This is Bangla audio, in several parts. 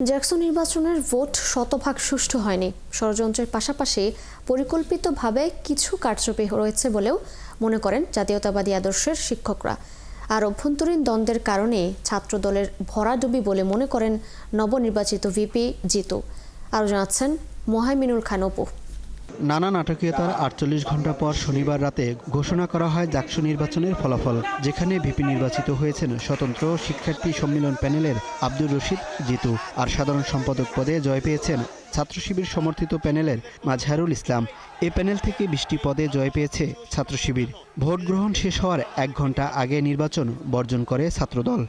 জ্যাকসন নির্বাচনের ভোট শতভাগ সুষ্ঠু হয়নি। ষড়যন্ত্রের পাশাপাশি পরিকল্পিতভাবে কিছু কারচুপি রয়েছে বলেও মনে করেন জাতীয়তাবাদী আদর্শের শিক্ষকরা। আর অভ্যন্তরীণ দ্বন্দ্বের কারণে ছাত্রদলের ভরাডুবি বলে মনে করেন নবনির্বাচিত ভিপি জিতু। আরও জানাচ্ছেন মোহাইমিনুল খান অপু। নানা নাটকীয়তার ৪৮ ঘণ্টা পর শনিবার রাতে ঘোষণা করা হয় জাকসু নির্বাচনের ফলাফল, যেখানে ভিপি নির্বাচিত হয়েছেন স্বতন্ত্র শিক্ষার্থী সম্মিলন প্যানেলের আব্দুর রশিদ জিতু। আর সাধারণ সম্পাদক পদে জয় পেয়েছেন ছাত্র শিবির সমর্থিত প্যানেলের মাজহারুল ইসলাম। এ প্যানেল থেকে ২০টি পদে জয় পেয়েছে ছাত্র শিবির। ভোট গ্রহণ শেষ হওয়ার ১ ঘণ্টা আগে নির্বাচন বর্জন করে ছাত্রদল।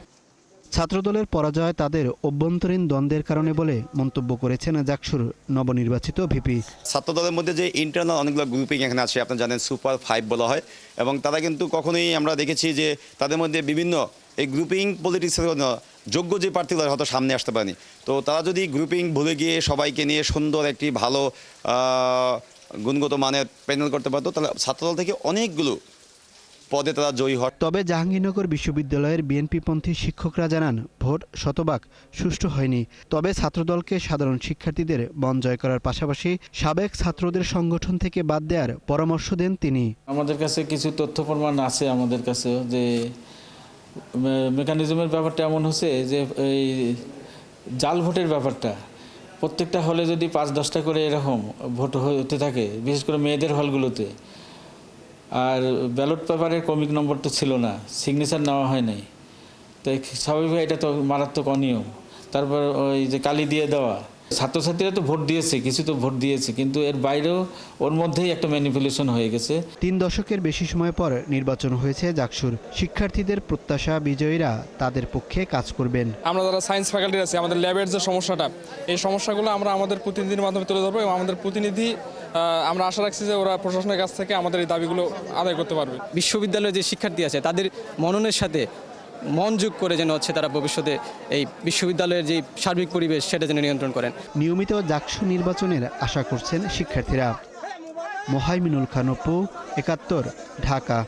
ছাত্রদলের পরাজয় তাদের অভ্যন্তরীণ দ্বন্দ্বের কারণে বলে মন্তব্য করেছেন জাকসুর নবনির্বাচিত ভিপি। ছাত্রদলের মধ্যে যে ইন্টারনাল অনেকগুলো গ্রুপিং এখানে আছে, আপনারা জানেন সুপার 5 বলা হয়, এবং তারা কিন্তু কখনোই আমরা দেখেছি যে তাদের মধ্যে বিভিন্ন এই গ্রুপিং পলিটিক্সের যোগ্য যে প্রার্থীরা হয়তো সামনে আসতে পারেনি। তো তারা যদি গ্রুপিং ভুলে গিয়ে সবাইকে নিয়ে সুন্দর একটি ভালো গুণগত মানের প্যানেল করতে পারতো, তাহলে ছাত্রদল থেকে অনেকগুলো পদে তারা জয়ী হয়। তবে জাহাঙ্গীরনগর বিশ্ববিদ্যালয়ের বিএনপিপন্থী শিক্ষকরা জানান, ভোট শতভাগ সুষ্ঠু হয়নি। তবে ছাত্রদলকে সাধারণ শিক্ষার্থীদের মন জয় করার পাশাপাশি সাবেক ছাত্রদের সংগঠন থেকে বাদ দেওয়ার পরামর্শ দেন তিনি। আমাদের কাছে কিছু তথ্য প্রমাণ আছে, আমাদের কাছে যে মেকানিজমের ব্যাপারটা এমন হচ্ছে যে এই জাল ভোটের ব্যাপারটা প্রত্যেকটা হলে যদি ৫-১০টা করে এরকম ভোট হতে থাকে, বিশেষ করে মেয়েদের হলগুলোতে, আর ব্যালট পেপারের ক্রমিক নম্বর তো ছিল না, সিগনেচার নেওয়া হয় নাই, তাই স্বাভাবিকভাবে এটা তো মারাত্মক অনিয়ম। তারপর ওই যে কালি দিয়ে দেওয়া, ছাত্রছাত্রীরা তো ভোট দিয়েছে, কিছু তো ভোট দিয়েছে, কিন্তু এর বাইরেও ওর মধ্যেই একটা ম্যানিপুলেশন হয়ে গেছে। ৩ দশকের বেশি সময় পর নির্বাচন হয়েছে জাকসুর। শিক্ষার্থীদের প্রত্যাশা বিজয়ীরা তাদের পক্ষে কাজ করবেন। আমরা যারা সায়েন্স ফ্যাকাল্টি আছে, আমাদের ল্যাবের যে সমস্যাটা, এই সমস্যাগুলো আমরা আমাদের প্রতিনিধির মাধ্যমে তুলে ধরবো, এবং আমাদের প্রতিনিধি আমরা আশা রাখছি যে ওরা প্রশাসনের কাছ থেকে আমাদের এই দাবিগুলো আদায় করতে পারবে। বিশ্ববিদ্যালয়ের যে শিক্ষার্থী আছে তাদের মননের সাথে মন যোগ করে যেন তারা ভবিষ্যতে এই বিশ্ববিদ্যালয়ের যে সার্বিক পরিবেশ সেটা যেন নিয়ন্ত্রণ করেন। নিয়মিত জাকসু নির্বাচনের আশা করছেন শিক্ষার্থীরা। মোহাইমিনুল খান অপু, ৭১, ঢাকা।